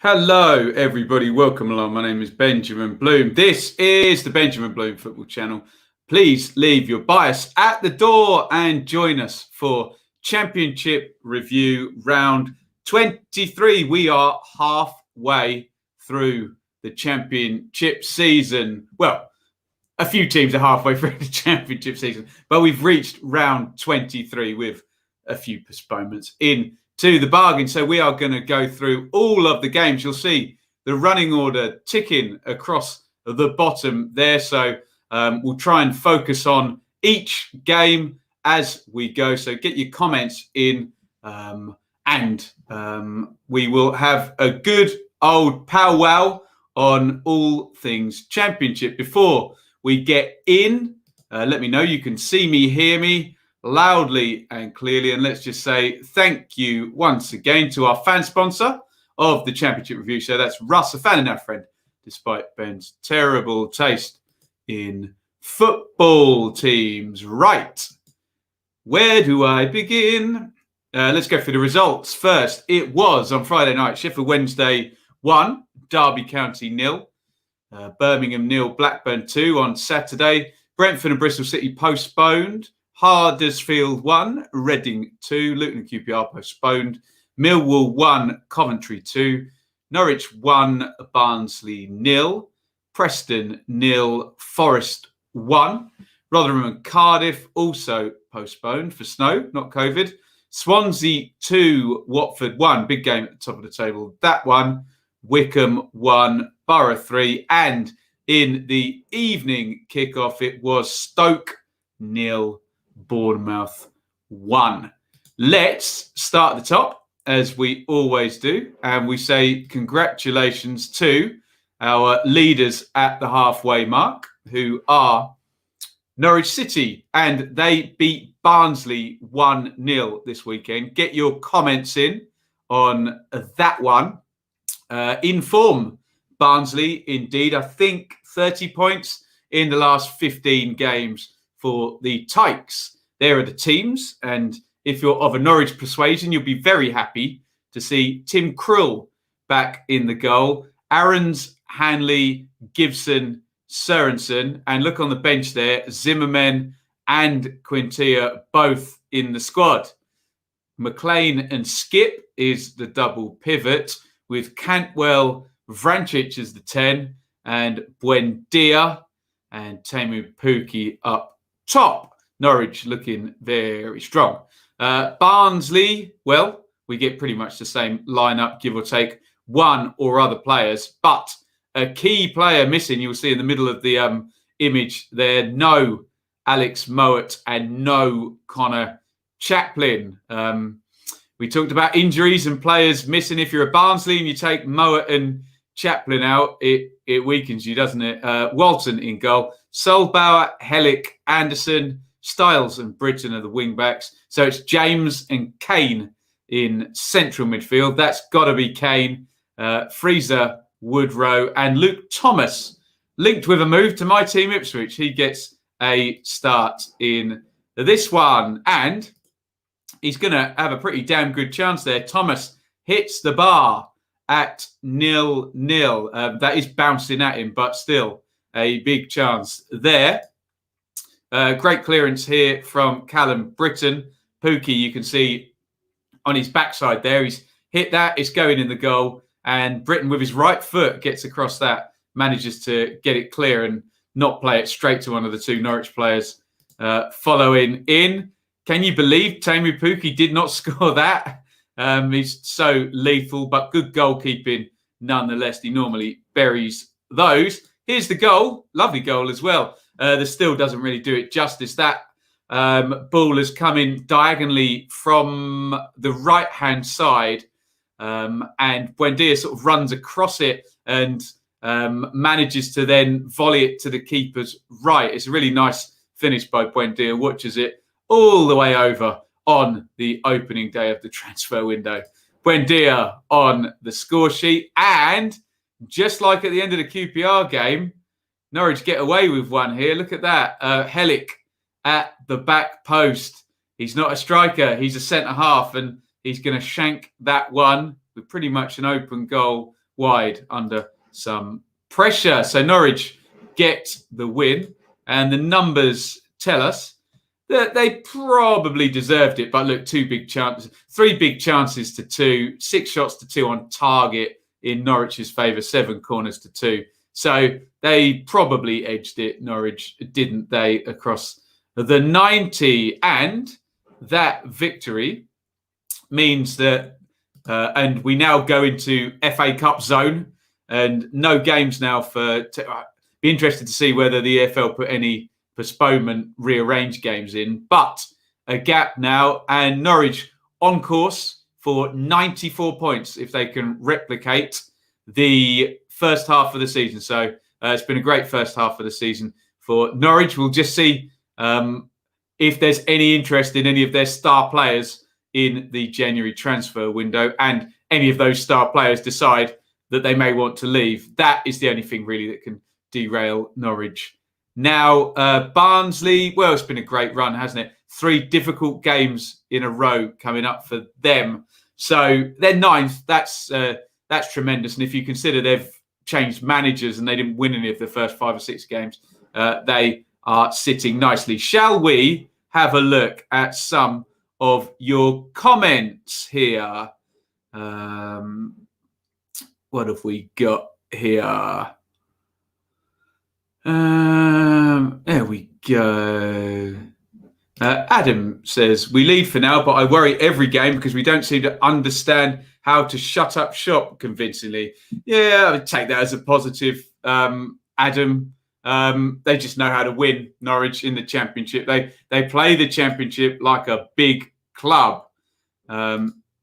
Hello, everybody. Welcome along. My name is Benjamin Bloom. This is the Benjamin Bloom Football Channel. Please leave your bias at the door and join us for Championship Review Round 23. We are halfway through the Championship season. Well, a few teams are halfway through the Championship season, but we've reached Round 23 with a few postponements in to the bargain. So we are going to go through all of the games. You'll see the running order ticking across the bottom there. So we'll try and focus on each game as we go. So get your comments in and we will have a good old powwow on all things Championship. Before we get in, let me know you can see me, hear me loudly and clearly, and let's just say thank you once again to our fan sponsor of the Championship Review Show. That's Russ, a fan and our friend, despite Ben's terrible taste in football teams. Right, where do I begin? Let's go through the results first. It was on Friday night, Sheffield Wednesday 1, Derby County 0, Birmingham 0, Blackburn 2 on Saturday. Brentford and Bristol City postponed. Huddersfield 1, Reading 2, Luton and QPR postponed. Millwall 1, Coventry 2, Norwich 1, Barnsley 0, Preston 0, Forest 1, Rotherham and Cardiff also postponed for snow, not COVID. Swansea 2, Watford 1, big game at the top of the table. That one, Wycombe 1, Borough 3, and in the evening kickoff it was Stoke 0, Bournemouth 1. Let's start at the top, as we always do, and we say congratulations to our leaders at the halfway mark, who are Norwich City, and they beat Barnsley 1-0 this weekend. Get your comments in on that one. Inform Barnsley, indeed. I think 30 points in the last 15 games for the Tykes. There are the teams, and if you're of a Norwich persuasion, you'll be very happy to see Tim Krul back in the goal. Aarons, Hanley, Gibson, Sørensen, and look on the bench there, Zimmerman and Quintia both in the squad. McLean and Skip is the double pivot, with Cantwell, Vrancic as the 10, and Buendia and Teemu Pukki up top. Norwich looking very strong. Barnsley, well, we get pretty much the same lineup, give or take one or other players, but a key player missing. You'll see in the middle of the image there, no Alex Mowat and no Connor Chaplin. We talked about injuries and players missing. If you're a Barnsley and you take Mowat and Chaplin out, it weakens you, doesn't it? Walton in goal. Solbauer, Hellick, Anderson, Styles and Britton are the wing-backs. So it's James and Kane in central midfield. That's got to be Kane. Freezer, Woodrow, and Luke Thomas linked with a move to my team, Ipswich. He gets a start in this one. And he's going to have a pretty damn good chance there. Thomas hits the bar at 0-0. That is bouncing at him, but still a big chance there. Great clearance here from Callum Britton. Pukki, you can see on his backside there. He's hit that. It's going in the goal. And Britton, with his right foot, gets across that, manages to get it clear and not play it straight to one of the two Norwich players following in. Can you believe Teemu Pukki did not score that? He's so lethal, but good goalkeeping nonetheless. He normally buries those. Here's the goal. Lovely goal as well. The still doesn't really do it justice. That ball has come in diagonally from the right-hand side, and Buendia sort of runs across it and manages to then volley it to the keeper's right. It's a really nice finish by Buendia. Watches it all the way over on the opening day of the transfer window. Buendia on the score sheet, and just like at the end of the QPR game, Norwich get away with one here. Look at that. Hellick at the back post. He's not a striker. He's a centre-half, and he's going to shank that one with pretty much an open goal wide under some pressure. So Norwich get the win, and the numbers tell us that they probably deserved it. But look, 3 big chances to 2, 6 shots to 2 on target in Norwich's favour, 7 corners to 2. So they probably edged it. Norwich didn't they across the 90, and that victory means that, and we now go into FA Cup zone, and no games now be interested to see whether the EFL put any postponement, rearrange games in, but a gap now, and Norwich on course for 94 points if they can replicate the first half of the season. So it's been a great first half of the season for Norwich. We'll just see if there's any interest in any of their star players in the January transfer window, and any of those star players decide that they may want to leave. That is the only thing really that can derail Norwich. Now, Barnsley, well, it's been a great run, hasn't it? 3 difficult games in a row coming up for them. So they're 9th. That's tremendous. And if you consider they've changed managers and they didn't win any of the first 5 or 6 games, they are sitting nicely. Shall we have a look at some of your comments here? What have we got here? There we go. Adam says, we lead for now, but I worry every game because we don't seem to understand how to shut up shop convincingly. Yeah, I would take that as a positive, Adam. They just know how to win, Norwich, in the Championship. They play the Championship like a big club.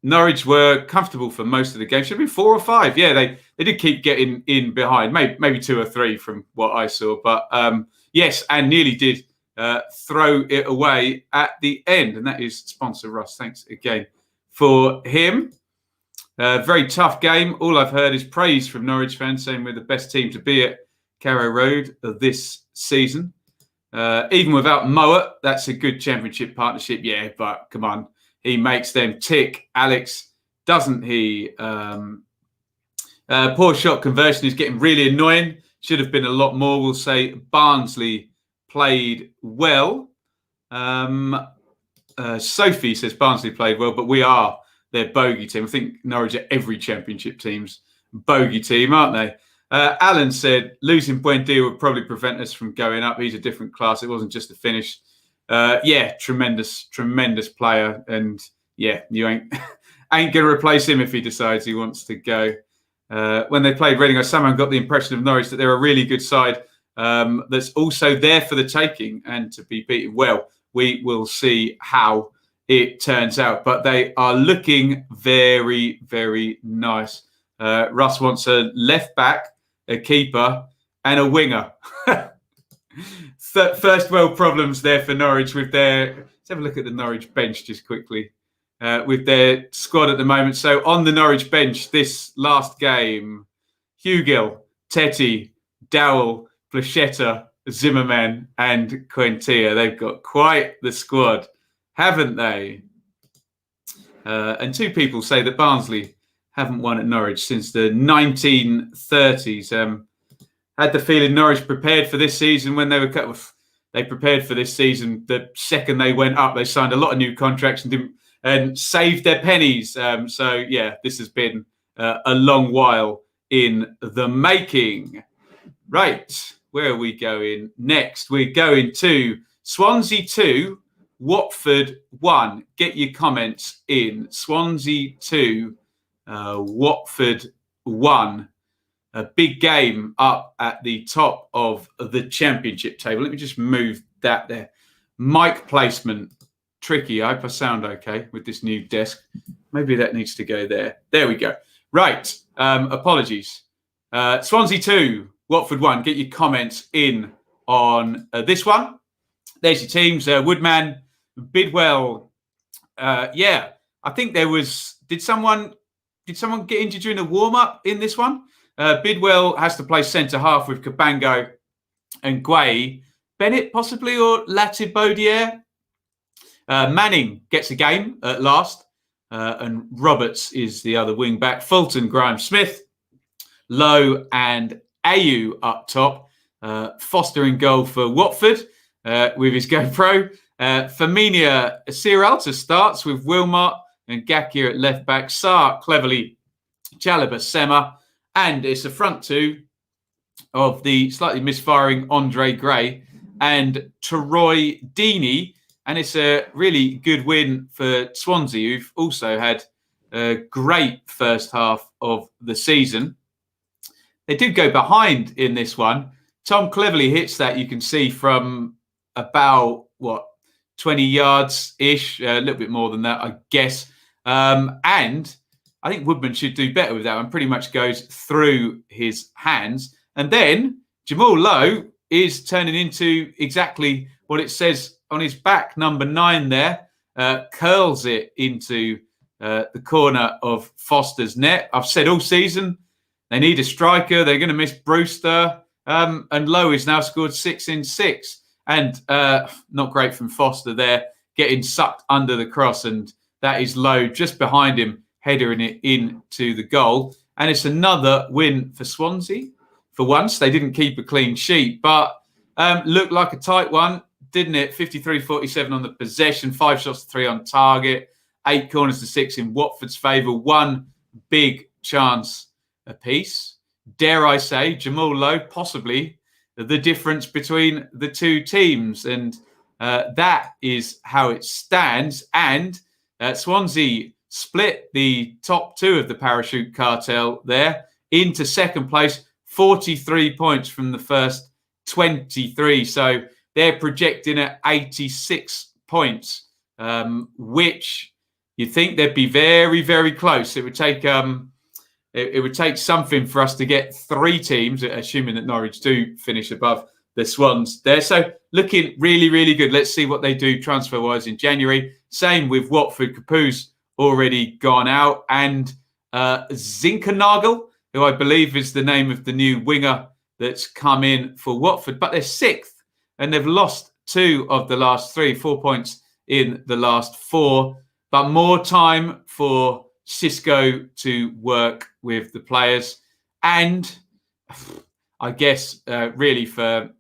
Norwich were comfortable for most of the game. Should have been 4 or 5. Yeah, they did keep getting in behind, maybe 2 or 3 from what I saw. But yes, and nearly did throw it away at the end. And that is sponsor Russ. Thanks again for him. Very tough game. All I've heard is praise from Norwich fans saying we're the best team to be at Carrow Road this season. Even without Mowat, that's a good Championship partnership. Yeah, but come on. He makes them tick, Alex, doesn't he? Poor shot conversion is getting really annoying. Should have been a lot more. We'll say Barnsley played well. Sophie says Barnsley played well, but we are their bogey team. I think Norwich are every Championship team's bogey team, aren't they? Alan said losing Buendia would probably prevent us from going up. He's a different class. It wasn't just a finish. Yeah, tremendous player, and yeah, you ain't gonna replace him if he decides he wants to go. When they played Reading, I somehow got the impression of Norwich that they're a really good side that's also there for the taking and to be beaten. Well, we will see how it turns out, but they are looking very, very nice. Russ wants a left back, a keeper, and a winger. First world problems there for Norwich with their... Let's have a look at the Norwich bench just quickly. With their squad at the moment. So on the Norwich bench this last game, Hugill, Tetty, Dowell, Plachetta, Zimmerman and Quintia. They've got quite the squad, haven't they? And 2 people say that Barnsley haven't won at Norwich since the 1930s. Had the feeling Norwich prepared for this season when they were cut off. They prepared for this season the second they went up. They signed a lot of new contracts and saved their pennies. So, yeah, this has been a long while in the making. Right, where are we going next? We're going to Swansea 2, Watford 1. Get your comments in. Swansea 2, Watford 1. A big game up at the top of the Championship table. Let me just move that there. Mic placement. Tricky. I hope I sound okay with this new desk. Maybe that needs to go there. There we go. Right. Apologies. Swansea 2, Watford 1. Get your comments in on this one. There's your teams. Woodman, Bidwell. Yeah, I think there was... Did someone get injured during the warm-up in this one? Bidwell has to play centre-half with Cabango and Guay. Bennett, possibly, or Latibaudiere. Manning gets a game at last. And Roberts is the other wing-back. Fulton, Graham Smith. Lowe and Mayhew up top. Foster in goal for Watford with his GoPro. Firmina Sierralta starts with Wilmot and Gakir at left back. Sarr cleverly Chalobah Sema. And it's a front two of the slightly misfiring Andre Gray and Troy Deeney. And it's a really good win for Swansea, who've also had a great first half of the season. They did go behind in this one. Tom cleverly hits that, you can see, from about, 20 yards-ish, a little bit more than that, I guess. And I think Woodman should do better with that one. Pretty much goes through his hands. And then Jamal Lowe is turning into exactly what it says on his back. Number 9 there curls it into the corner of Foster's net. I've said all season they need a striker. They're going to miss Brewster. And Lowe has now scored 6 in 6. And not great from Foster there, getting sucked under the cross. And that is Lowe just behind him, headering it into the goal. And it's another win for Swansea. For once, they didn't keep a clean sheet, but looked like a tight one, didn't it? 53-47 on the possession, 5 shots to 3 on target, 8 corners to 6 in Watford's favour, 1 big chance apiece. Dare I say, Jamal Lowe, possibly the difference between the two teams. And that is how it stands. And Swansea split the top 2 of the parachute cartel there into second place, 43 points from the first 23. So they're projecting at 86 points, which you'd think they'd be very, very close. It would take something for us to get 3 teams, assuming that Norwich do finish above the Swans there. So looking really, really good. Let's see what they do transfer-wise in January. Same with Watford. Capu's already gone out. And Zinkernagel, who I believe is the name of the new winger that's come in for Watford. But they're 6th, and they've lost 2 of the last 3, 4 points in the last 4. But more time for Cisco to work with the players. And I guess really for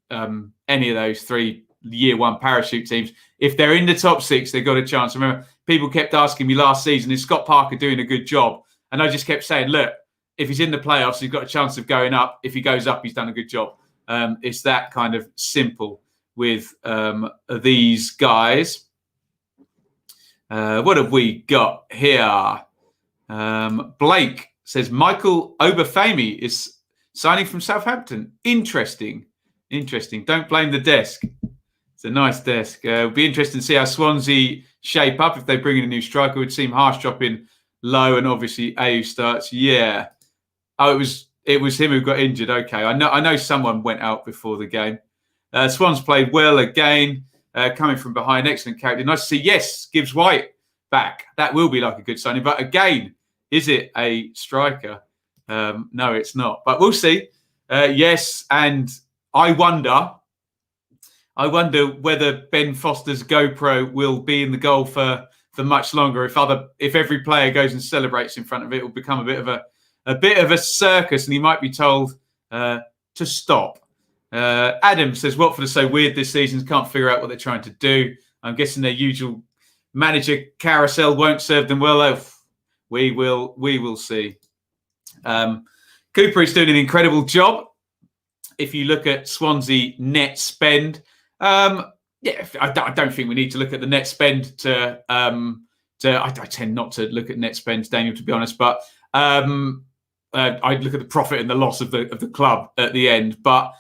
any of those 3 year 1 parachute teams, if they're in the top 6, they've got a chance. Remember, people kept asking me last season, is Scott Parker doing a good job? And I just kept saying, look, if he's in the playoffs, he's got a chance of going up. If he goes up, he's done a good job. It's that kind of simple with these guys. What have we got here? Blake says Michael Obafemi is signing from Southampton. Interesting. Don't blame the desk. It's a nice desk. It'll be interesting to see how Swansea shape up if they bring in a new striker. It would seem harsh dropping Lowe, and obviously Mayhew starts. Yeah. Oh, it was him who got injured. Okay, I know someone went out before the game. Swans played well again, coming from behind. Excellent character. Nice to see. Yes, Gibbs White back. That will be like a good signing. But again, is it a striker? No, it's not. But we'll see. Yes, and I wonder whether Ben Foster's GoPro will be in the goal for much longer. If every player goes and celebrates in front of it, it will become a bit of a circus, and he might be told to stop. Adam says Watford are so weird this season, can't figure out what they're trying to do. I'm guessing their usual manager carousel won't serve them well. Oh, we will see. Cooper is doing an incredible job. If you look at Swansea net spend, I don't think we need to look at the net spend to I tend not to look at net spend, Daniel, to be honest, but I look at the profit and the loss of the club at the end. But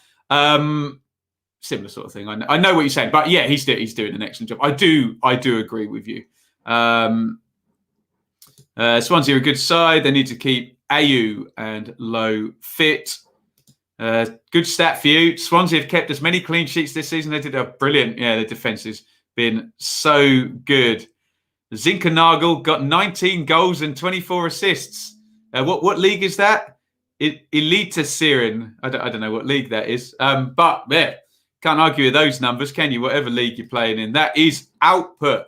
similar sort of thing. I know what you're saying, but yeah, he's doing an excellent job. I do agree with you. Swansea are a good side. They need to keep Mayhew and Lowe fit. Good stat for you. Swansea have kept as many clean sheets this season. They did a brilliant. Yeah, the defence has been so good. Zinkernagel got 19 goals and 24 assists. What league is that? Elite Syrian. I don't know what league that is. But yeah, can't argue with those numbers, can you? Whatever league you're playing in, that is output.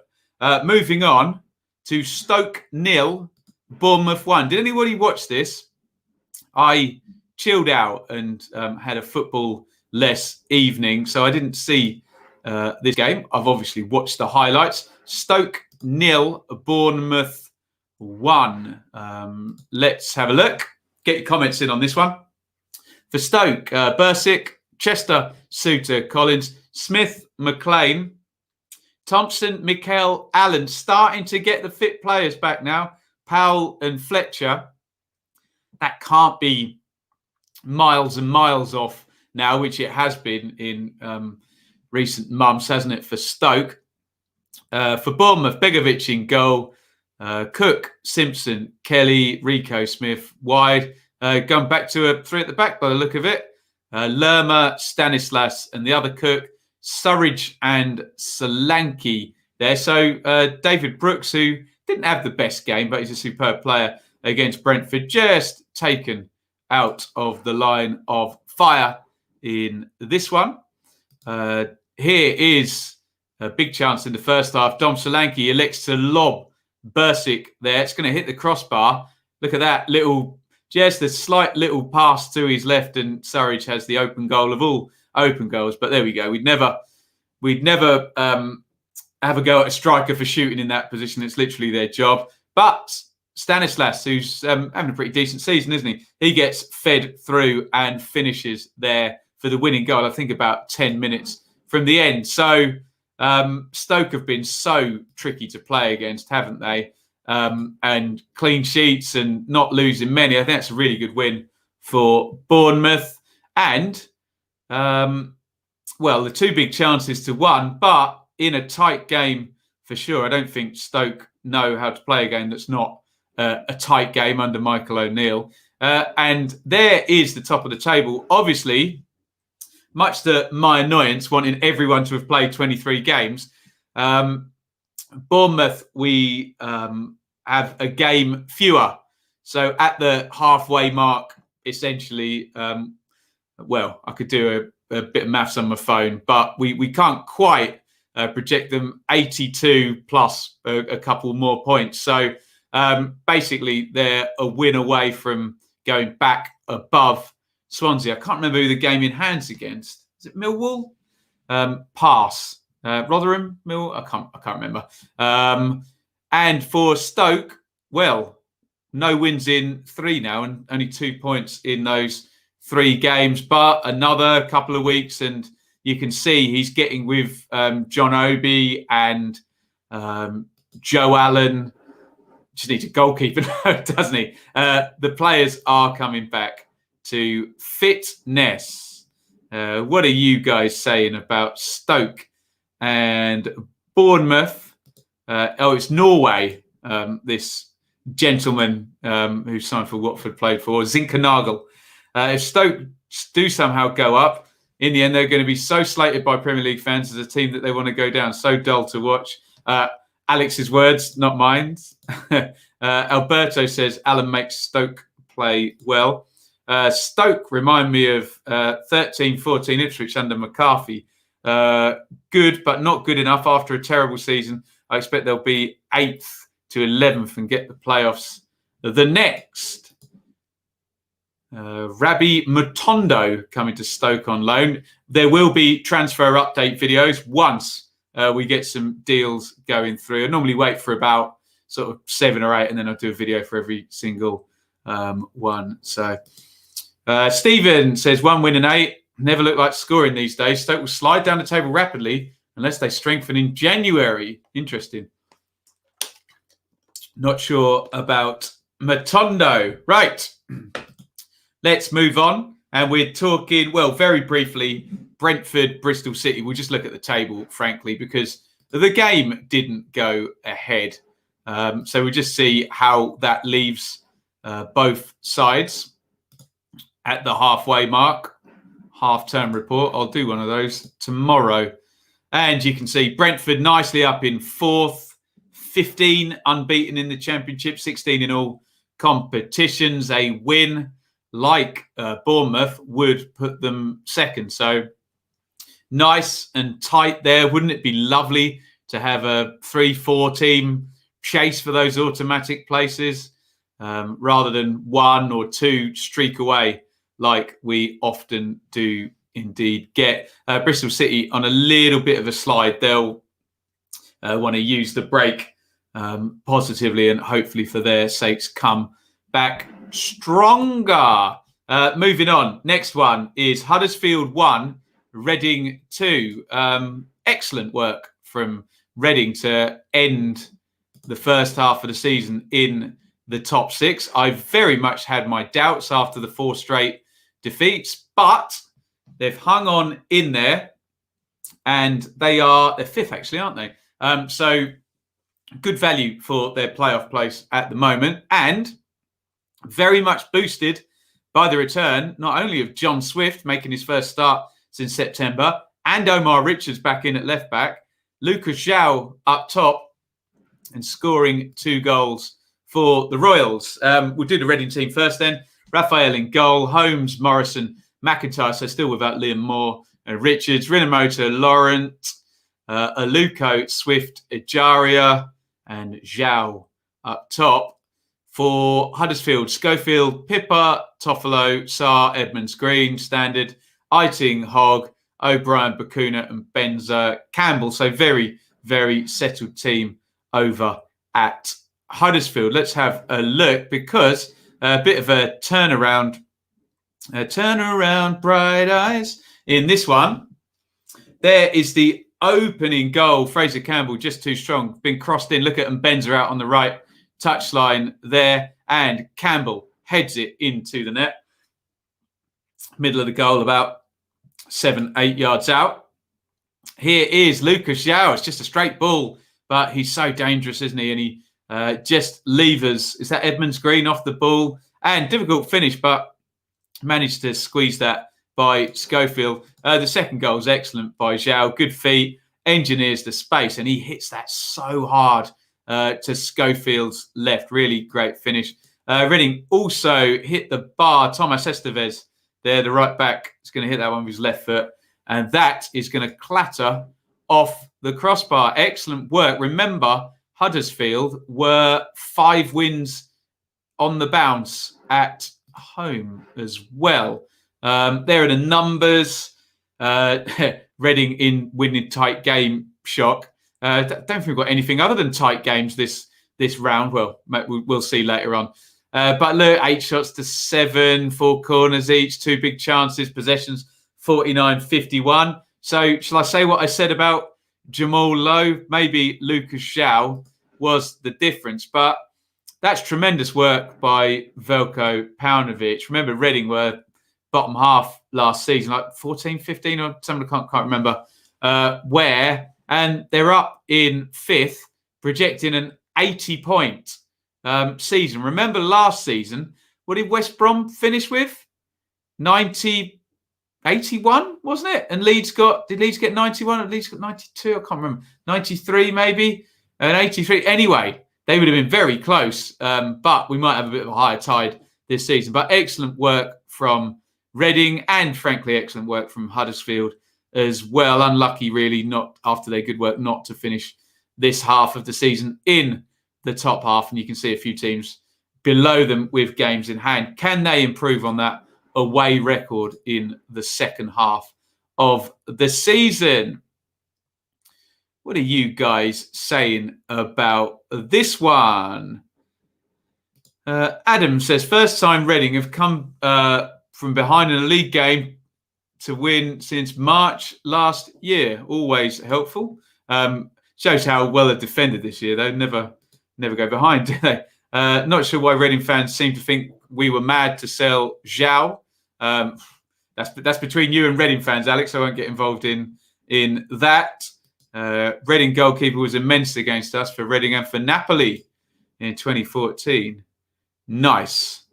Moving on to Stoke 0, Bournemouth 1. Did anybody watch this? I chilled out and had a football-less evening. So I didn't see this game. I've obviously watched the highlights. Stoke 0, Bournemouth 1. Let's have a look. Get your comments in on this one. For Stoke, Bursick, Chester, Suter, Collins, Smith, McLean, Thompson, Mikel, Allen, starting to get the fit players back now. Powell and Fletcher. That can't be miles and miles off now, which it has been in recent months, hasn't it, for Stoke? For Bournemouth, Begovic in goal, Cook, Simpson, Kelly, Rico, Smith, wide. Going back to a 3 at the back by the look of it. Lerma, Stanislas, and the other Cook, Surridge and Solanke there. So David Brooks, who didn't have the best game, but he's a superb player against Brentford, just taken out of the line of fire in this one. Here is a big chance in the first half. Dom Solanke elects to lob Bursick there. It's going to hit the crossbar. Look at that just a slight little pass to his left, and Surridge has the open goal of all open goals. But there we go. We'd never have a go at a striker for shooting in that position. It's literally their job. But Stanislas, who's having a pretty decent season, isn't he? He gets fed through and finishes there for the winning goal, I think about 10 minutes from the end. So Stoke have been so tricky to play against, haven't they? And clean sheets and not losing many. I think that's a really good win for Bournemouth. And, the 2 big chances to 1, but in a tight game for sure. I don't think Stoke know how to play a game that's not a tight game under Michael O'Neill. And there is the top of the table. Obviously, much to my annoyance, wanting everyone to have played 23 games. Bournemouth, we have a game fewer. So at the halfway mark, essentially, I could do a bit of maths on my phone, but we can't quite project them 82 plus a couple more points. So basically, they're a win away from going back above Swansea. I can't remember who the game in hand's against. Is it Millwall? Pass. Rotherham? Mill? I can't remember. And for Stoke, no wins in 3 now, and only 2 points in those 3 games. But another couple of weeks, and you can see he's getting with John Obi and Joe Allen. Just needs a goalkeeper, doesn't he? The players are coming back to fitness. What are you guys saying about Stoke and Bournemouth? It's Norway, this gentleman who signed for Watford played for, Zinkernagel. If Stoke do somehow go up, in the end, they're going to be so slated by Premier League fans as a team that they want to go down. So dull to watch. Alex's words, not mine. Alberto says, Alan makes Stoke play well. Stoke remind me of 13-14 Ipswich under McCarthy. Good, but not good enough after a terrible season. I expect they'll be 8th to 11th and get the playoffs the next. Rabbi Mutondo coming to Stoke on loan. There will be transfer update videos once we get some deals going through. I normally wait for about sort of 7 or 8, and then I'll do a video for every single one. So Stephen says 1 win and 8. Never look like scoring these days. Stoke will slide down the table rapidly unless they strengthen in January. Interesting. Not sure about Matondo. Right. Let's move on. And we're talking, very briefly, Brentford, Bristol City. We'll just look at the table, frankly, because the game didn't go ahead. So we'll just see how that leaves both sides at the halfway mark. Half-term report. I'll do one of those tomorrow. And you can see Brentford nicely up in 4th, 15 unbeaten in the Championship, 16 in all competitions. A win like Bournemouth would put them 2nd. So nice and tight there. Wouldn't it be lovely to have a 3-4 team chase for those automatic places rather than 1 or 2 streak away like we often do indeed get. Bristol City on a little bit of a slide. They'll want to use the break positively and hopefully for their sakes come back stronger. Moving on. Next one is Huddersfield 1, Reading 2. Excellent work from Reading to end the first half of the season in the top 6. I very much had my doubts after the 4 straight defeats, but they've hung on in there, and they're 5th actually, aren't they? So good value for their playoff place at the moment, and very much boosted by the return not only of John Swift making his first start since September, and Omar Richards back in at left back, Lucas Zhao up top and scoring 2 goals for the Royals. We'll do the Reading team first then. Raphael in goal, Holmes, Morrison, McIntyre, so still without Liam Moore, Richards, Rinamoto, Laurent, Aluko, Swift, Ejaria, and Zhao up top. For Huddersfield, Schofield, Pippa, Toffolo, Sarr, Edmonds, Green, Standard, Eiting, Hogg, O'Brien, Bakuna, and Benza, Campbell. So very, very settled team over at Huddersfield. Let's have a look, because a bit of a turnaround, bright eyes in this one. There is the opening goal. Fraser Campbell just too strong, been crossed in. Look at Benza out on the right touchline there, and Campbell heads it into the net. Middle of the goal, about 7-8 yards out. Here is Lucas Zhao. It's just a straight ball, but he's so dangerous, isn't he? And he just levers. Is that Edmonds Green off the ball? And difficult finish, but managed to squeeze that by Schofield. The second goal is excellent by Zhao. Good feet, engineers the space, and he hits that so hard to Schofield's left. Really great finish. Reading also hit the bar. Thomas Estevez there, the right back, is going to hit that one with his left foot, and that is going to clatter off the crossbar. Excellent work. Remember, Huddersfield were 5 wins on the bounce at home as well. There are the numbers. Reading in winning tight game, shock. Don't think we've got anything other than tight games this round. Well, we'll see later on. But look, 8 shots to 7, 4 corners each, 2 big chances, possessions 49-51. So shall I say what I said about Jamal Lowe? Maybe Lucas Zhao was the difference, but that's tremendous work by Veljko Paunovic. Remember, Reading were bottom half last season, like 14, 15 or something, I can't remember where. And they're up in 5th, projecting an 80-point season. Remember last season, what did West Brom finish with? 81, wasn't it? And did Leeds get 91? Leeds got 92, I can't remember. 93 maybe, and 83. Anyway, they would have been very close, but we might have a bit of a higher tide this season. But excellent work from Reading, and frankly, excellent work from Huddersfield as well. Unlucky, really, not after their good work, not to finish this half of the season in the top half. And you can see a few teams below them with games in hand. Can they improve on that away record in the second half of the season? What are you guys saying about this one? Adam says, first time Reading have come from behind in a league game to win since March last year. Always helpful. Shows how well they're defended this year. They never go behind, do they? Not sure why Reading fans seem to think we were mad to sell Zhao. That's between you and Reading fans, Alex. I won't get involved in that. Reading goalkeeper was immense against us for Reading and for Napoli in 2014. Nice.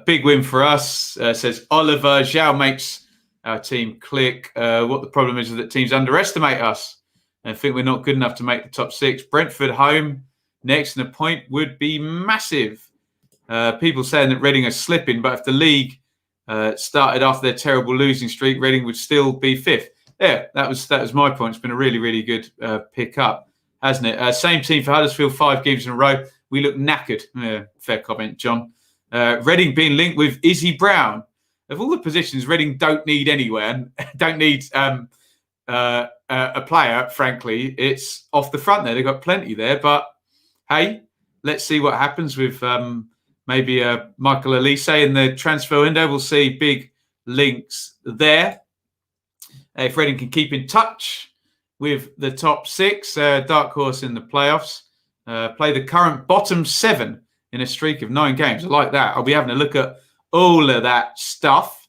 Big win for us, says Oliver. Zhao makes our team click. What the problem is that teams underestimate us and think we're not good enough to make the top 6. Brentford home next, and a point would be massive. People saying that Reading are slipping, but if the league started after their terrible losing streak, Reading would still be 5th. Yeah, that was my point. It's been a really, really good pick up, hasn't it? Same team for Huddersfield, 5 games in a row. We look knackered. Yeah, fair comment, John. Reading being linked with Izzy Brown. of all the positions Reading don't need anywhere and don't need a player, frankly, it's off the front there. They've got plenty there. But, hey, let's see what happens with maybe Michael Elise in the transfer window. We'll see big links there. If Reading can keep in touch with the top 6, dark horse in the playoffs, play the current bottom 7 in a streak of 9 games. I like that. I'll be having a look at all of that stuff.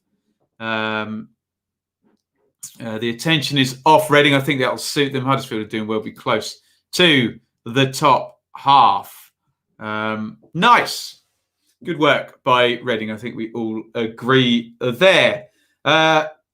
The attention is off Reading. I think that'll suit them. Huddersfield are doing well, be close to the top half. Nice. Good work by Reading. I think we all agree there.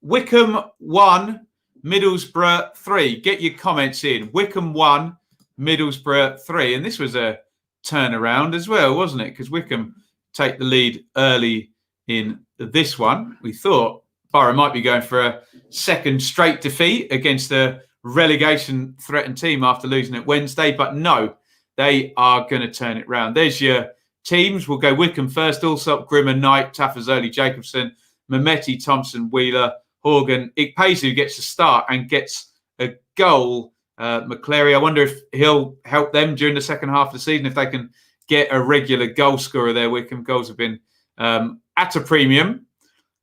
Wycombe 1, Middlesbrough 3. Get your comments in. Wycombe 1, Middlesbrough 3. And this was a turnaround as well, wasn't it? Because Wycombe take the lead early in this one. We thought Borough might be going for a second straight defeat against a relegation threatened team after losing it Wednesday. But no, they are going to turn it round. There's your teams. We'll go Wycombe first. Allsop, Grimmer, Knight, Tafazoli, Jacobson, Mehmeti, Thompson, Wheeler, Horgan. Ikpeazu gets a start and gets a goal. McClary, I wonder if he'll help them during the second half of the season if they can get a regular goal scorer there. Wycombe goals have been at a premium.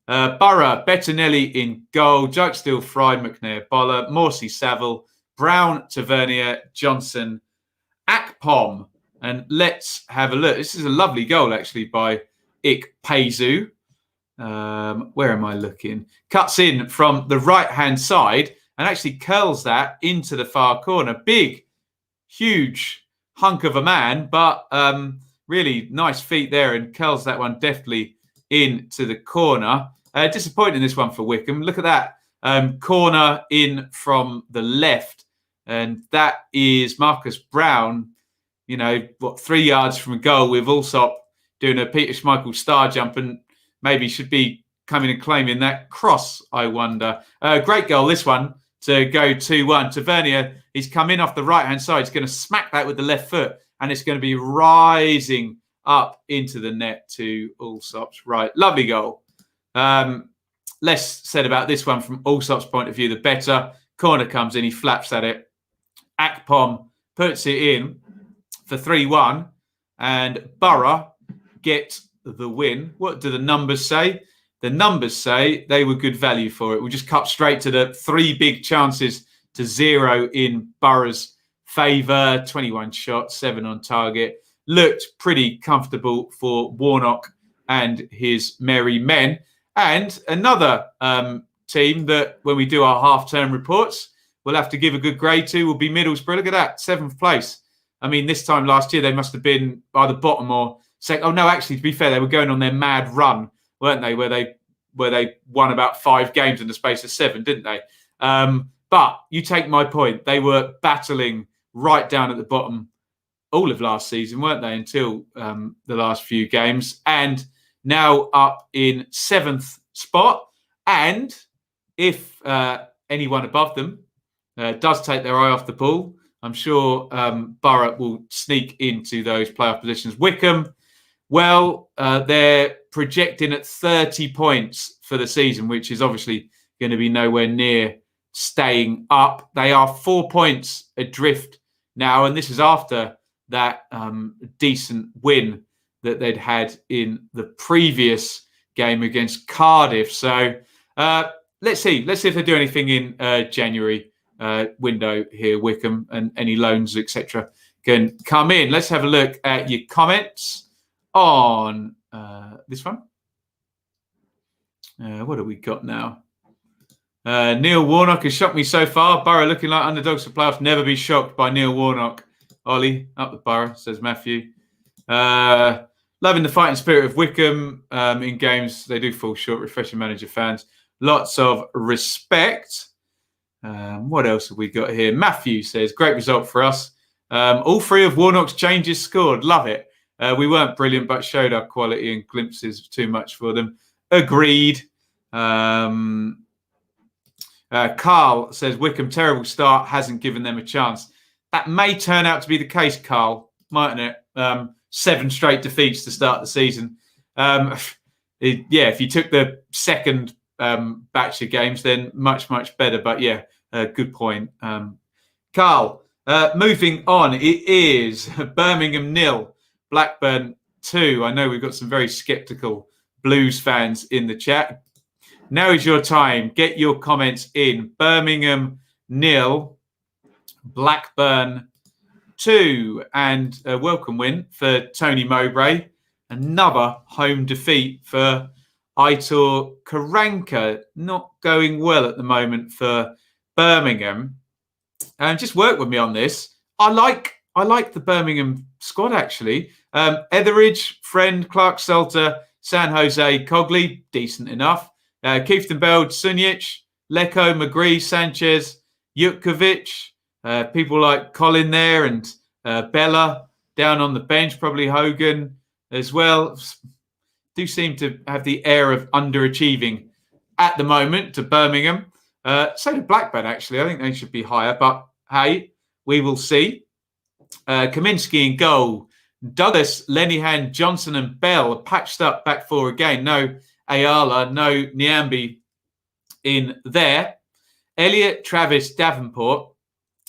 Borough, Bettinelli in goal. Jokesteel, Fry, McNair, Boller, Morsey, Saville, Brown, Tavernier, Johnson, Akpom. And let's have a look. This is a lovely goal, actually, by Ikpeazu. Where am I looking? Cuts in from the right-hand side and actually curls that into the far corner. Big, huge hunk of a man, but really nice feet there and curls that one deftly into the corner. Disappointing this one for Wycombe. Look at that. Corner in from the left. And that is Marcus Brown, 3 yards from a goal with Allsop doing a Peter Schmeichel star jump and maybe should be coming and claiming that cross, I wonder. Great goal, this one, to go 2-1. Tavernier, he's come in off the right-hand side. He's going to smack that with the left foot, and it's going to be rising up into the net to Allsop's right. Lovely goal. Less said about this one from Allsop's point of view, the better. Corner comes in, he flaps at it. Akpom puts it in for 3-1, and Borough get the win. What do the numbers say? The numbers say they were good value for it. We'll just cut straight to the 3 big chances to 0 in Borough's favour. 21 shots, 7 on target. Looked pretty comfortable for Warnock and his merry men. And another team that when we do our half-term reports, we'll have to give a good grade to will be Middlesbrough. Look at that, 7th place. I mean, this time last year, they must have been by the bottom or second. Oh, no, actually, to be fair, they were going on their mad run, weren't they, where they won about 5 games in the space of 7, didn't they? But you take my point. They were battling right down at the bottom all of last season, weren't they, until the last few games. And now up in 7th spot. And if anyone above them does take their eye off the ball, I'm sure Borough will sneak into those playoff positions. Wycombe, well, they're projecting at 30 points for the season, which is obviously going to be nowhere near staying up. They are 4 points adrift now, and this is after that decent win that they'd had in the previous game against Cardiff. So let's see if they do anything in January window here, Wycombe, and any loans, etc., can come in. Let's have a look at your comments on this one. What have we got now? Neil Warnock has shocked me so far. Borough looking like underdogs for playoffs. Never be shocked by Neil Warnock. Ollie, up the Borough, says Matthew. Loving the fighting spirit of Wycombe in games. They do fall short. Refreshing manager fans. Lots of respect. What else have we got here? Matthew says, great result for us. All 3 of Warnock's changes scored. Love it. We weren't brilliant, but showed our quality and glimpses too much for them. Agreed. Carl says, Wycombe, terrible start, hasn't given them a chance. That may turn out to be the case, Carl, mightn't it? 7 straight defeats to start the season. if you took the second batch of games, then much, much better. But yeah, good point. Carl, moving on, it is Birmingham 0, Blackburn 2. I know we've got some very sceptical Blues fans in the chat. Now is your time. Get your comments in. Birmingham 0, Blackburn 2. And a welcome win for Tony Mowbray. Another home defeat for Aitor Karanka. Not going well at the moment for Birmingham. And just work with me on this. I like the Birmingham squad, actually. Etheridge, Friend, Clark Salter, San Jose, Cogley, decent enough. Keefton Bell, Sunjic, Leko, McGree, Sanchez, Jutkovic, people like Colin there and Bella down on the bench, probably Hogan as well. Do seem to have the air of underachieving at the moment to Birmingham. So do Blackburn, actually. I think they should be higher, but hey, we will see. Kaminsky in goal. Douglas, Lenihan, Johnson and Bell are patched up back four again. No Ayala, no Nyambi in there. Elliott, Travis, Davenport.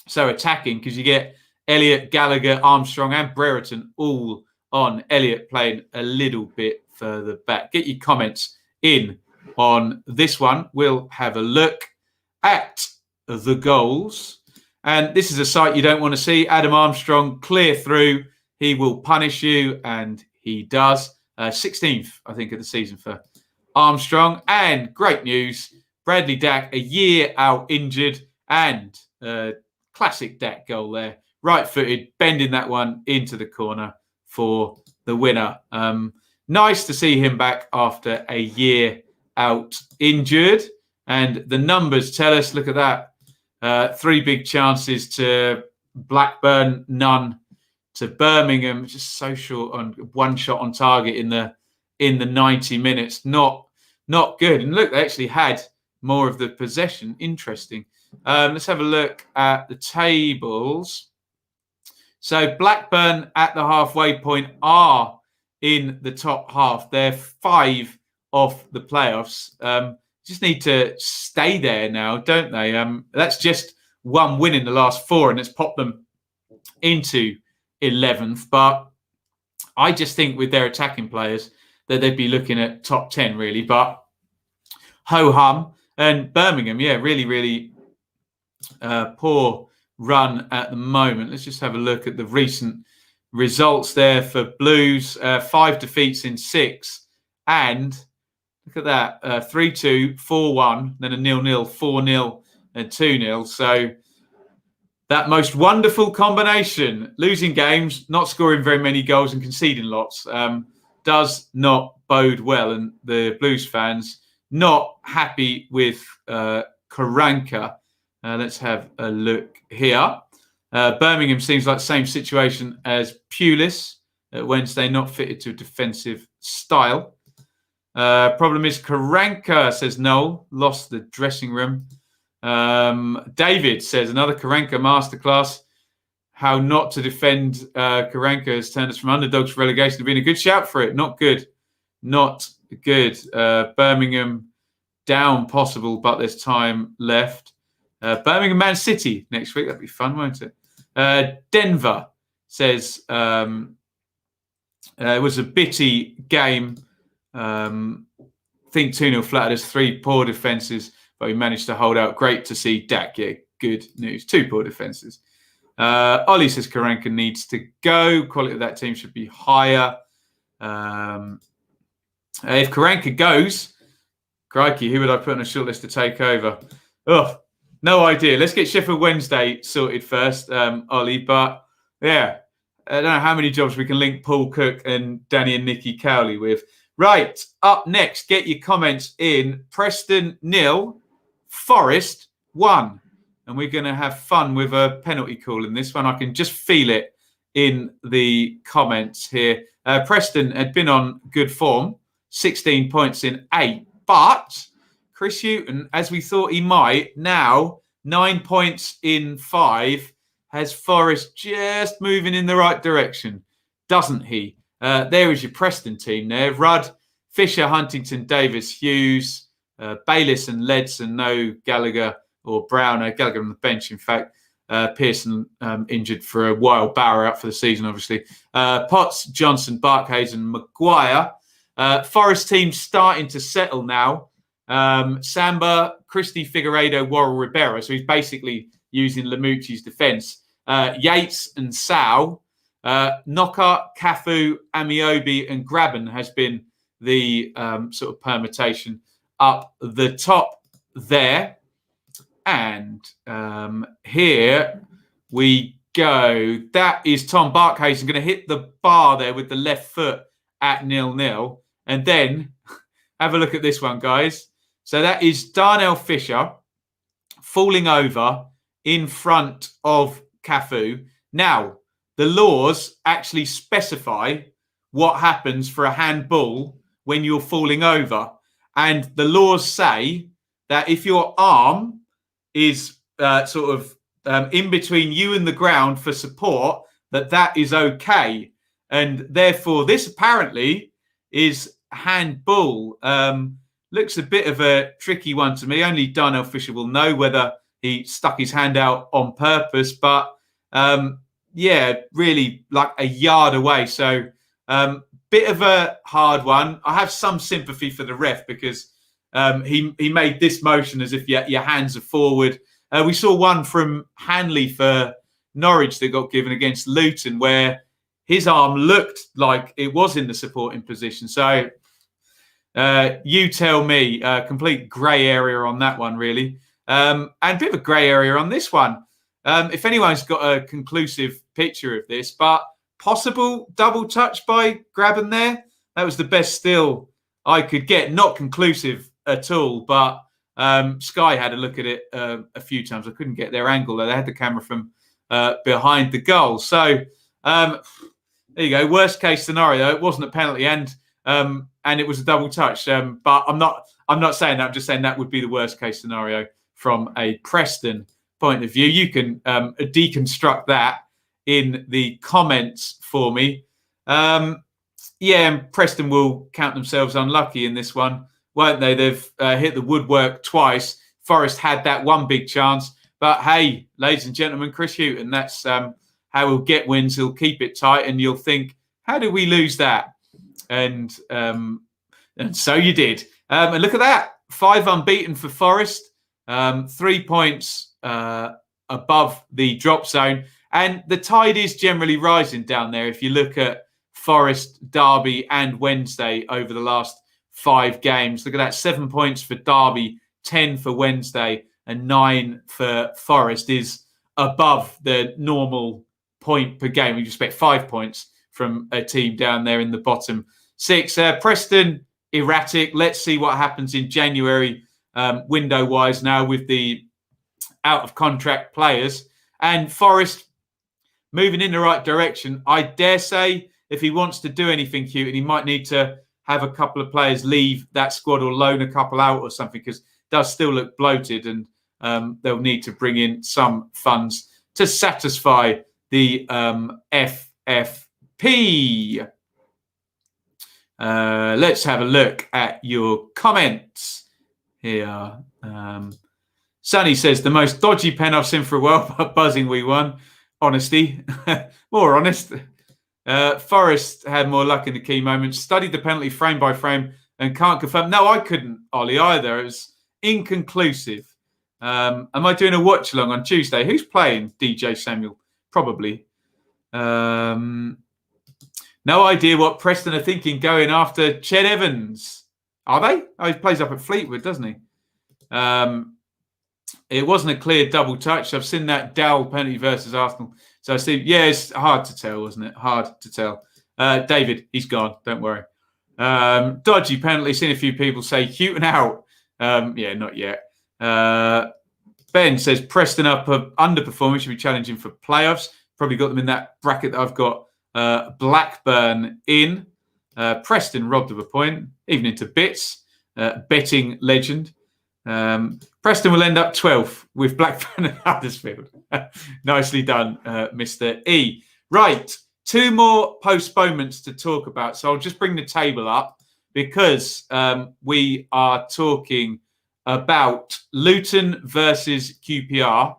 So attacking, because you get Elliott, Gallagher, Armstrong and Brereton all on. Elliott playing a little bit further back. Get your comments in on this one. We'll have a look at the goals. And this is a sight you don't want to see. Adam Armstrong, clear through. He will punish you, and he does. 16th, I think, of the season for Armstrong. And great news, Bradley Dack, a year out injured, and classic Dack goal there. Right-footed, bending that one into the corner for the winner. Nice to see him back after a year out injured. And the numbers tell us, look at that. 3 big chances to Blackburn, none to Birmingham. Just so short on one shot on target in the 90 minutes. Not good. And look, they actually had more of the possession. Interesting. Let's have a look at the tables. So Blackburn at the halfway point are in the top half. They're 5 off the playoffs. Just need to stay there now, don't they? That's just one win in the last 4, and it's popped them into 11th. But I just think with their attacking players that they'd be looking at top 10, really. But ho-hum. And Birmingham, yeah, really, really poor run at the moment. Let's just have a look at the recent results there for Blues. 5 defeats in 6. And look at that, 3-2, 4-1, then a 0-0, 4-0 and 2-0. So that most wonderful combination, losing games, not scoring very many goals and conceding lots, does not bode well. And the Blues fans not happy with Karanka. Let's have a look here. Birmingham seems like the same situation as Pulis at Wednesday, not fitted to a defensive style. Problem is Karanka, says Noel, lost the dressing room. David says another Karanka masterclass. How not to defend Karanka has turned us from underdogs for relegation to being a good shout for it. Not good. Not good. Birmingham down possible, but there's time left. Birmingham Man City next week. That'd be fun, won't it? Denver says it was a bitty game. I think 2-0 flattered us, 3 poor defences, but we managed to hold out. Great to see Dak. Yeah, good news. 2 poor defences. Ollie says Karanka needs to go. Quality of that team should be higher. If Karanka goes, crikey, who would I put on a shortlist to take over? Oh, no idea. Let's get Sheffield Wednesday sorted first, Ollie. But yeah, I don't know how many jobs we can link Paul Cook and Danny and Nicky Cowley with. Right, up next, get your comments in. Preston 0, Forest 1. And we're going to have fun with a penalty call in this one. I can just feel it in the comments here. Preston had been on good form, 16 points in 8. But Chris Hughton, as we thought he might, now 9 points in 5, has Forest just moving in the right direction, doesn't he? There is your Preston team there. Rudd, Fisher, Huntington, Davis, Hughes, Bayliss and Ledson, no Gallagher or Brown. Gallagher on the bench, in fact. Pearson injured for a while. Bauer out for the season, obviously. Potts, Johnson, Barkhazen, Maguire. Forest team starting to settle now. Samba, Christie, Figueiredo, Worrell, Ribeiro. So he's basically using Lamucci's defence. Yates and Sal. Knockout, Cafu, Amiobi and Graben has been the sort of permutation up the top there. And here we go. That is Tom Barkhazen going to hit the bar there with the left foot at 0-0. And then have a look at this one, guys. So that is Darnell Fisher falling over in front of Cafu. Now, the laws actually specify what happens for a handball when you're falling over. And the laws say that if your arm is in between you and the ground for support, that is okay. And therefore, this apparently is handball. Looks a bit of a tricky one to me. Only Darnell Fisher will know whether he stuck his hand out on purpose. But, really like a yard away. So, bit of a hard one. I have some sympathy for the ref because he made this motion as if your hands are forward. We saw one from Hanley for Norwich that got given against Luton where his arm looked like it was in the supporting position. So you tell me, complete grey area on that one, really. And a bit of a grey area on this one. If anyone's got a conclusive picture of this, but possible double touch by Graben there. That was the best still I could get. Not conclusive at all, but Sky had a look at it a few times. I couldn't get their angle though. They had the camera from behind the goal. So there you go. Worst case scenario, it wasn't a penalty and it was a double touch. But I'm not saying that. I'm just saying that would be the worst case scenario from a Preston point of view. You can deconstruct that in the comments for me. And Preston will count themselves unlucky in this one, won't they? They've hit the woodwork twice. Forest had that one big chance. But hey, ladies and gentlemen, Chris Hughton, that's how he'll get wins. He'll keep it tight and you'll think, how did we lose that? And so you did. And look at that. 5 unbeaten for Forest. 3 points above the drop zone. And the tide is generally rising down there. If you look at Forest, Derby and Wednesday over the last 5 games. Look at that. 7 points for Derby, 10 for Wednesday and 9 for Forest is above the normal point per game. We expect 5 points from a team down there in the bottom 6. Preston, erratic. Let's see what happens in January window-wise now with the out-of-contract players. And Forest moving in the right direction. I dare say if he wants to do anything cute, and he might need to have a couple of players leave that squad or loan a couple out or something because it does still look bloated and they'll need to bring in some funds to satisfy the FFP. Let's have a look at your comments here. Sonny says, the most dodgy pen I've seen for a while, but buzzing we won. Honesty. More honest. Forrest had more luck in the key moments. Studied the penalty frame by frame and can't confirm. No, I couldn't, Ollie, either. It was inconclusive. Am I doing a watch along on Tuesday? Who's playing? DJ Samuel? Probably. No idea what Preston are thinking going after Ched Evans. Are they? Oh, he plays up at Fleetwood, doesn't he? It wasn't a clear double touch. I've seen that Dowell penalty versus Arsenal. So I see, it's hard to tell, wasn't it? Hard to tell. David, he's gone. Don't worry. Dodgy penalty. Seen a few people say Hughton out. Not yet. Ben says Preston up underperforming, should be challenging for playoffs. Probably got them in that bracket that I've got Blackburn in. Preston robbed of a point, even into bits. Betting legend. Preston will end up 12th with Blackburn and Huddersfield. Nicely done, Mr. E. Right, 2 more postponements to talk about. So I'll just bring the table up because we are talking about Luton versus QPR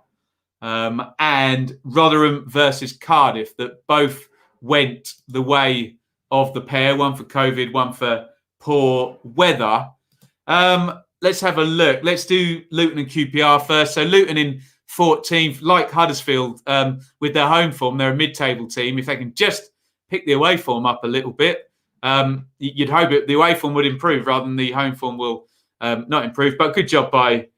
and Rotherham versus Cardiff, that both went the way of the pair, one for COVID, one for poor weather. Let's have a look. Let's do Luton and QPR first. So Luton in 14th, like Huddersfield, with their home form. They're a mid-table team. If they can just pick the away form up a little bit, you'd hope the away form would improve rather than the home form will not improve. But good job by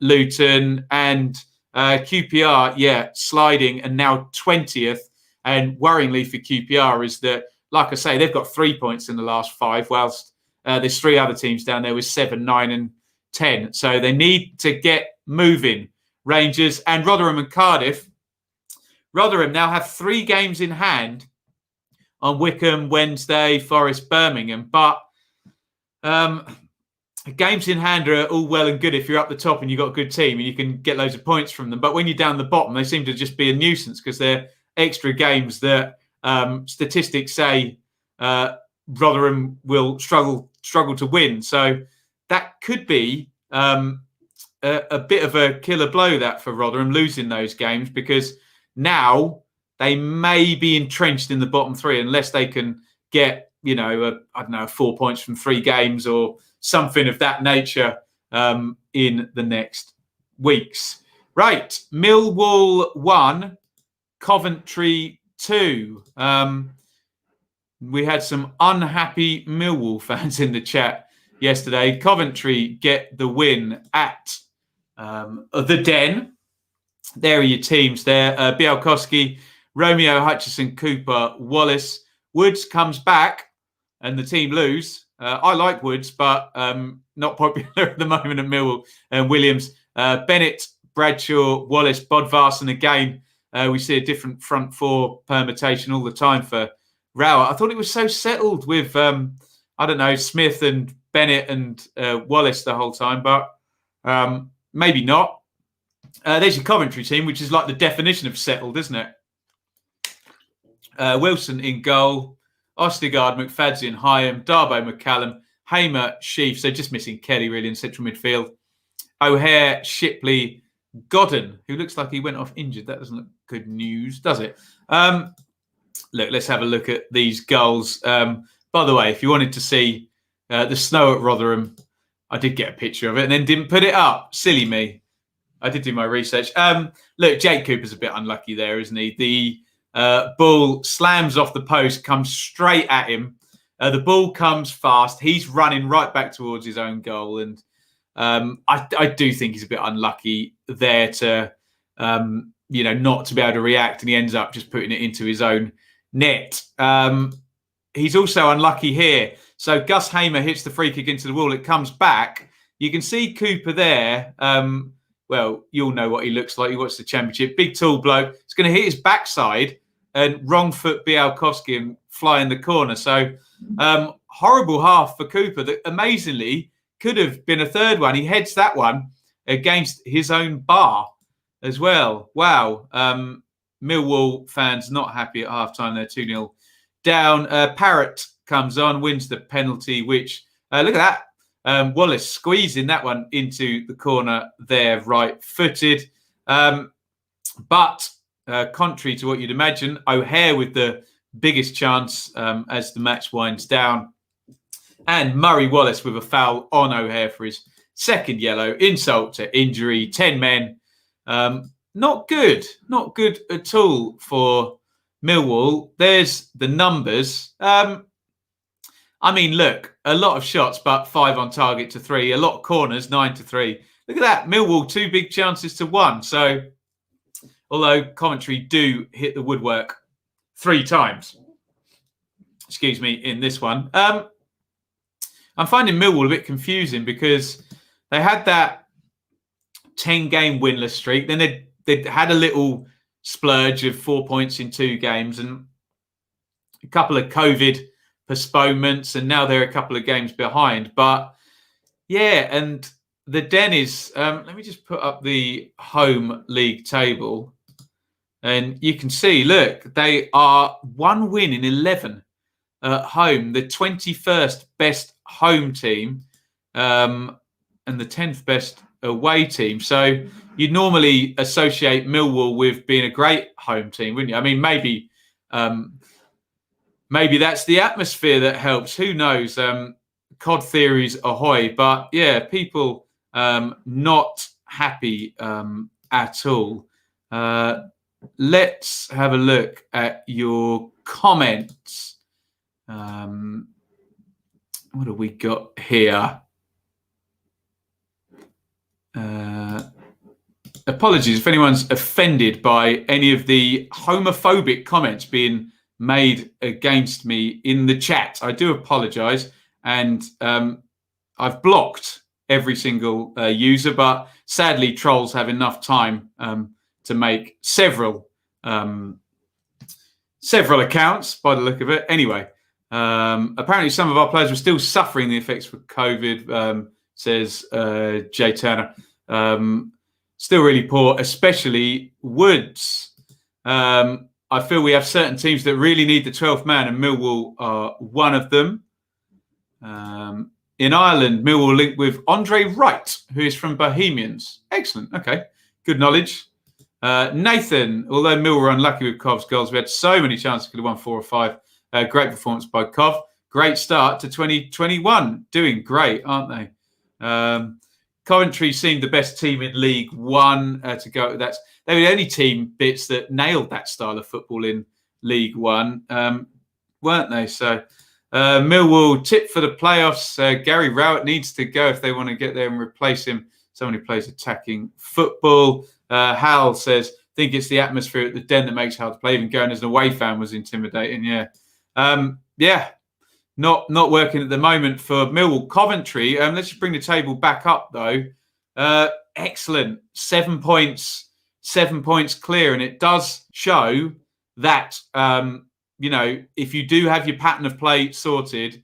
Luton. And QPR, sliding and now 20th. And worryingly for QPR is that, like I say, they've got 3 points in the last 5, whilst there's 3 other teams down there with 7, 9 and 10. So they need to get moving. Rangers and Rotherham and Cardiff. Rotherham now have 3 games in hand on Wycombe, Wednesday, Forest, Birmingham. But games in hand are all well and good if you're up the top and you've got a good team and you can get loads of points from them. But when you're down the bottom, they seem to just be a nuisance because they're extra games that statistics say Rotherham will struggle to win. So that could be a bit of a killer blow, that, for Rotherham, losing those games, because now they may be entrenched in the bottom 3 unless they can get, 4 points from 3 games or something of that nature in the next weeks. Right, Millwall 1, Coventry 2. We had some unhappy Millwall fans in the chat yesterday. Coventry get the win at the Den. There are your teams there. Bialkowski, Romeo, Hutchison, Cooper, Wallace. Woods comes back and the team lose. I like Woods, but not popular at the moment at Millwall. And Williams, Bennett, Bradshaw, Wallace, Bodvarsson again. We see a different front 4 permutation all the time for Rowett. I thought it was so settled with, Smith and Bennett and Wallace the whole time, but maybe not. There's your Coventry team, which is like the definition of settled, isn't it? Wilson in goal, Ostigard, McFadzean, Hyam, Darbo, McCallum, Hamer, Sheaf. So just missing Kelly really in central midfield. O'Hare, Shipley, Godden, who looks like he went off injured. That doesn't look good news, does it? Look, let's have a look at these goals. By the way, if you wanted to see the snow at Rotherham, I did get a picture of it and then didn't put it up. Silly me. I did do my research. Look, Jake Cooper's a bit unlucky there, isn't he? The ball slams off the post, comes straight at him. The ball comes fast. He's running right back towards his own goal. And I do think he's a bit unlucky there to, not to be able to react. And he ends up just putting it into his own net. He's also unlucky here. So Gus Hamer hits the free kick into the wall. It comes back. You can see Cooper there. Well, you'll know what he looks like. He watched the Championship. Big, tall bloke. It's going to hit his backside and wrong foot Bialkowski and fly in the corner. So horrible half for Cooper that amazingly could have been a third one. He heads that one against his own bar as well. Wow. Millwall fans not happy at halftime. They're 2-0 down. Parrott comes on, wins the penalty, which, look at that. Wallace squeezing that one into the corner there, right-footed. But contrary to what you'd imagine, O'Hare with the biggest chance as the match winds down. And Murray Wallace with a foul on O'Hare for his second yellow. Insult to injury, 10 men. Not good at all for Millwall. There's the numbers. Look, a lot of shots, but 5 on target to 3. A lot of corners, 9 to 3. Look at that. Millwall, 2 big chances to 1. So, although Coventry do hit the woodwork 3 times, in this one. I'm finding Millwall a bit confusing because they had that 10-game winless streak. Then they'd had a little splurge of 4 points in 2 games and a couple of COVID postponements, and now they're a couple of games behind. But yeah, and the Den is, let me just put up the home league table and you can see, look, they are 1 win in 11 at home, the 21st best home team, and the 10th best away team. So you'd normally associate Millwall with being a great home team, wouldn't you? I mean, maybe that's the atmosphere that helps. Who knows? COD theories ahoy. But yeah, people not happy at all. Let's have a look at your comments. What have we got here? Apologies if anyone's offended by any of the homophobic comments being made against me in the chat. I do apologise, and I've blocked every single user, but sadly trolls have enough time to make several accounts by the look of it. Anyway, apparently some of our players were still suffering the effects of COVID, says Jay Turner. Still really poor, especially Woods. I feel we have certain teams that really need the 12th man, and Millwall are one of them. In Ireland, Millwall linked with Andre Wright, who is from Bohemians. Excellent. Okay. Good knowledge. Nathan, although Millwall were unlucky with Cov's goals, we had so many chances, could have won 4 or 5. Great performance by Cov. Great start to 2021. Doing great, aren't they? Coventry seemed the best team in League One to go. They were the only team bits that nailed that style of football in League One, weren't they? So Millwall tip for the playoffs. Gary Rowett needs to go if they want to get there and replace him. Someone who plays attacking football. Hal says, think it's the atmosphere at the Den that makes it hard to play. Even going as an away fan was intimidating. Yeah. Not working at the moment for Millwall. Coventry, let's just bring the table back up, though. Excellent. 7 points clear. And it does show that, if you do have your pattern of play sorted,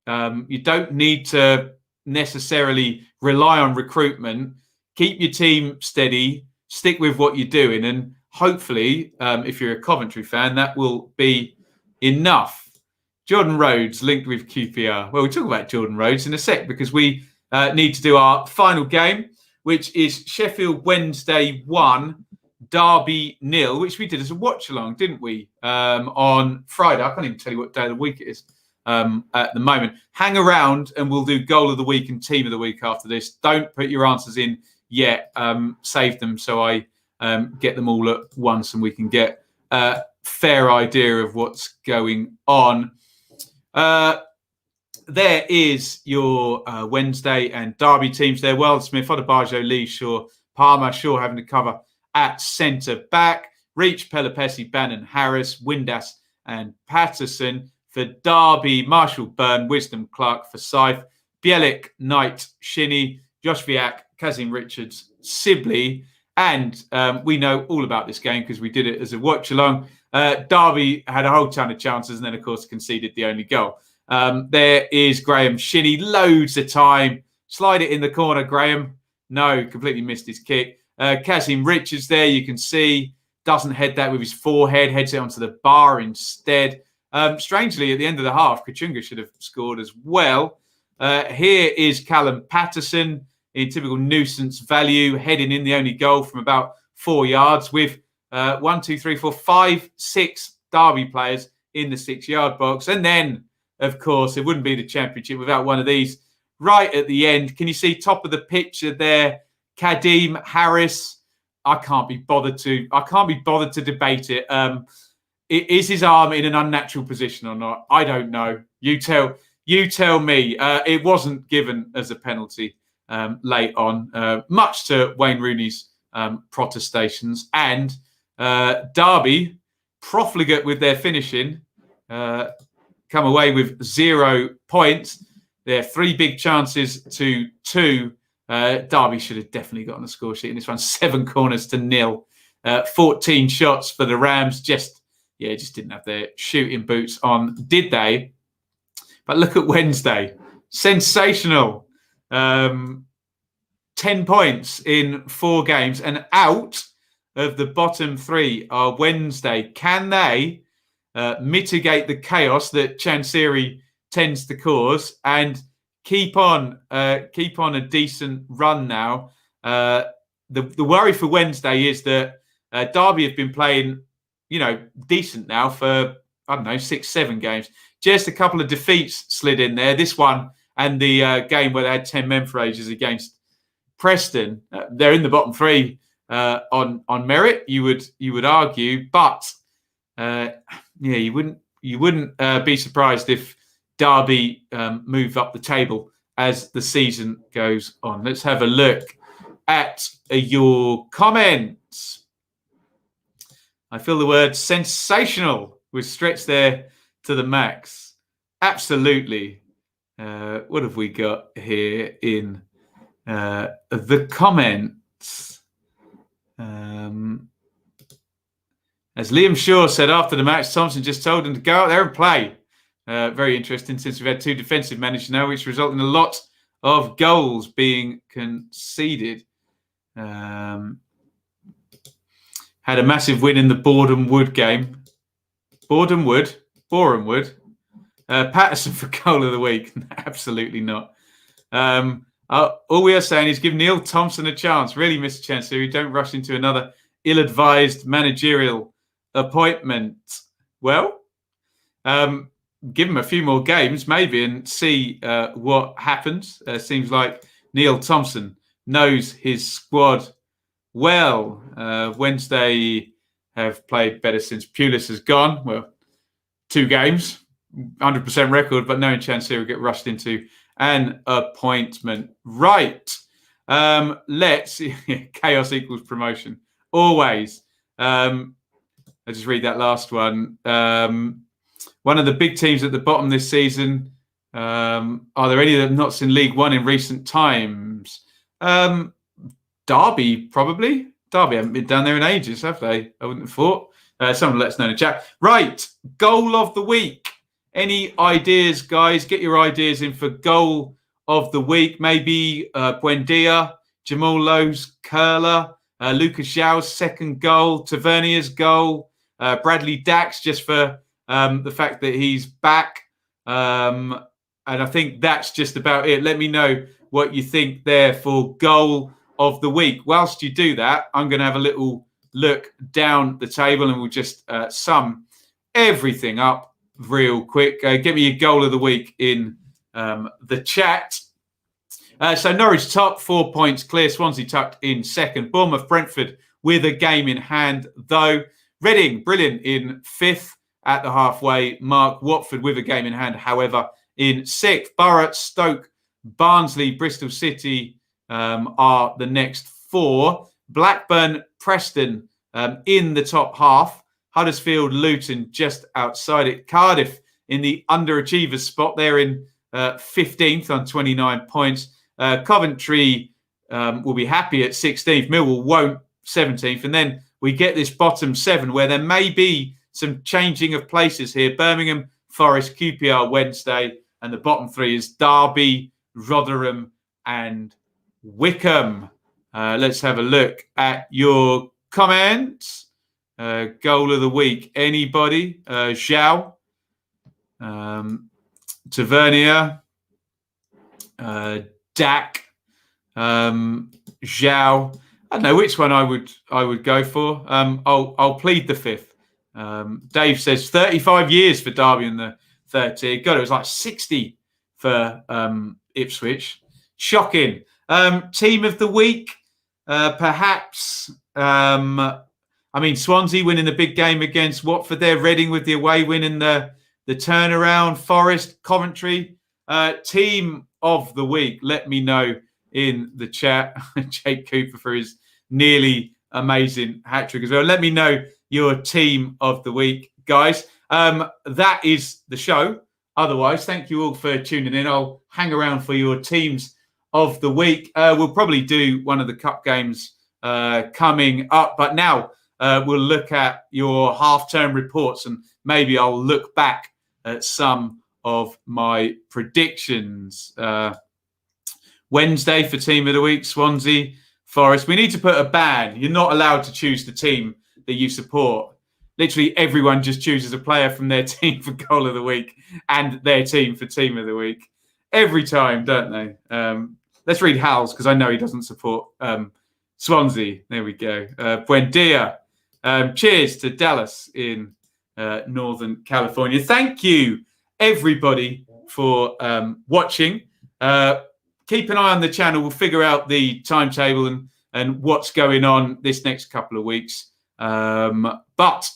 you don't need to necessarily rely on recruitment. Keep your team steady. Stick with what you're doing. And hopefully, if you're a Coventry fan, that will be enough. Jordan Rhodes linked with QPR. Well, we'll talk about Jordan Rhodes in a sec because we need to do our final game, which is Sheffield Wednesday 1, Derby 0, which we did as a watch-along, didn't we, on Friday? I can't even tell you what day of the week it is at the moment. Hang around and we'll do Goal of the Week and Team of the Week after this. Don't put your answers in yet. Save them so I get them all at once and we can get a fair idea of what's going on. There is your Wednesday and Derby teams there. Wildsmith, Odebajo, Lee, Shaw, Palmer, Shaw having to cover at centre back. Reach, Pelopessi, Bannon, Harris, Windass and Patterson. For Derby, Marshall, Byrne, Wisdom, Clark, Forsyth, Bielik, Knight, Shinnie, Josh Viak, Kazim Richards, Sibley. And we know all about this game because we did it as a watch-along. Derby had a whole ton of chances and then, of course, conceded the only goal. There is Graham Shinnie, loads of time. Slide it in the corner, Graham. No, completely missed his kick. Kazim Richards there, you can see, doesn't head that with his forehead, heads it onto the bar instead. Strangely, at the end of the half, Kachunga should have scored as well. Here is Callum Patterson in typical nuisance value, heading in the only goal from about 4 yards with 5, 6 Derby players in the 6-yard box. And then, of course, it wouldn't be the Championship without one of these right at the end. Can you see top of the picture there? Kadeem Harris. I can't be bothered to debate it. Is his arm in an unnatural position or not? I don't know. You tell me. It wasn't given as a penalty late on, much to Wayne Rooney's protestations. And Derby, profligate with their finishing, come away with 0 points. There are 3 big chances to 2. Derby should have definitely got on the score sheet in this one. 7 corners to 0. 14 shots for the Rams. Just didn't have their shooting boots on, did they? But look at Wednesday. Sensational. 10 points in 4 games and out of the bottom 3 are Wednesday. Can they mitigate the chaos that Chancery tends to cause, and keep on a decent run now. The worry for Wednesday is that Derby have been playing, decent now for, 6-7 games. Just a couple of defeats slid in there. This one and the game where they had 10 men for ages against Preston. They're in the bottom three on merit, you would argue, but you wouldn't be surprised if Derby move up the table as the season goes on. Let's have a look at your comments. I feel the word sensational was stretched there to the max. Absolutely. What have we got here in the comments? As Liam Shaw said after the match, Thompson just told him to go out there and play. Very interesting, since we've had two defensive managers now, which result in a lot of goals being conceded. Had a massive win in the Boreham Wood game. Boreham Wood. Patterson for goal of the week. Absolutely not. All we are saying is give Neil Thompson a chance. Really, Mr. Chancery, don't rush into another ill-advised managerial appointment. Well, give him a few more games, maybe, and see what happens. Seems like Neil Thompson knows his squad well. Wednesday have played better since Pulis has gone. Well, 2 games, 100% record, but no chance here will get rushed into an appointment. Right. Let's chaos equals promotion. Always. I'll just read that last one. One of the big teams at the bottom this season. Are there any that have not seen League One in recent times? Derby, probably. Derby haven't been down there in ages, have they? I wouldn't have thought. Someone let us know in the chat. Right. Goal of the week. Any ideas, guys? Get your ideas in for goal of the week. Maybe Buendia, Jamal Lowe's curler, Lucas Zhao's second goal, Tavernia's goal, Bradley Dax just for the fact that he's back. And I think that's just about it. Let me know what you think there for goal of the week. Whilst you do that, I'm going to have a little look down the table and we'll just sum everything up real quick. Give me your goal of the week in the chat. So Norwich top, 4 points clear. Swansea tucked in second. Bournemouth, Brentford with a game in hand, though. Reading, brilliant, in 5th at the halfway mark. Watford with a game in hand, however, in 6th. Borough, Stoke, Barnsley, Bristol City are the next 4. Blackburn, Preston in the top half. Huddersfield, Luton just outside it. Cardiff in the underachievers spot. They're in 15th on 29 points. Coventry will be happy at 16th. Millwall won't, 17th. And then we get this bottom 7 where there may be some changing of places here. Birmingham, Forest, QPR Wednesday. And the bottom 3 is Derby, Rotherham and Wickham. Let's have a look at your comments. Goal of the week. Anybody? Zhao, Tavernier, Dak, Zhao. I don't know which one I would go for. I'll plead the 5th. Dave says 35 years for Derby in the 3rd tier. God, it was like 60 for Ipswich. Shocking. Team of the week, perhaps. Swansea winning the big game against Watford there. Reading with the away win in the turnaround. Forest, Coventry. Team of the week. Let me know in the chat. Jake Cooper for his nearly amazing hat-trick as well. Let me know your team of the week, guys. That is the show. Otherwise, thank you all for tuning in. I'll hang around for your teams of the week. We'll probably do one of the cup games coming up. But now we'll look at your half-term reports and maybe I'll look back at some of my predictions. Wednesday for team of the week, Swansea, Forest. We need to put a ban. You're not allowed to choose the team that you support literally everyone just chooses a player from their team for goal of the week and their team for team of the week. Every time, don't they? Let's read Hal's, because I know he doesn't support Swansea. There we go. Buen dia. Cheers to Dallas in Northern California. Thank you, everybody, for watching. Keep an eye on the channel. We'll figure out the timetable and what's going on this next couple of weeks. But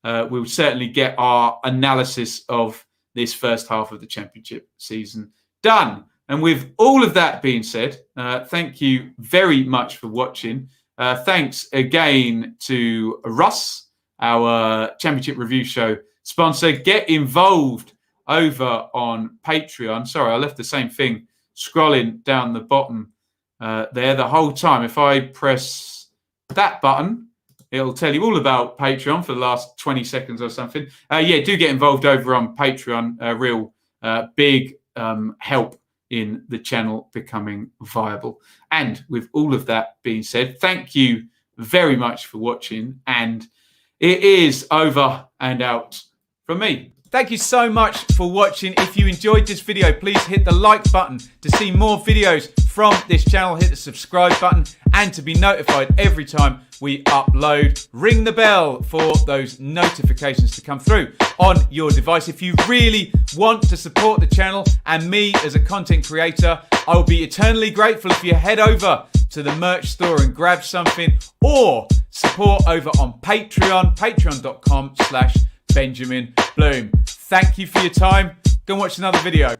we'll certainly get our analysis of this first half of the Championship season done. And with all of that being said, thank you very much for watching. Thanks again to Russ, our Championship Review Show sponsor. Get involved over on Patreon. Sorry, I left the same thing scrolling down the bottom there the whole time. If I press that button, it'll tell you all about Patreon for the last 20 seconds or something. Yeah, do get involved over on Patreon. A real big help in the channel becoming viable. And with all of that being said, thank you very much for watching. And it is over and out from me. Thank you so much for watching. If you enjoyed this video, please hit the like button to see more videos from this channel. Hit the subscribe button and to be notified every time we upload. Ring the bell for those notifications to come through on your device. If you really want to support the channel and me as a content creator, I will be eternally grateful if you head over to the merch store and grab something, or support over on Patreon, patreon.com/Benjamin Bloom. Thank you for your time. Go and watch another video.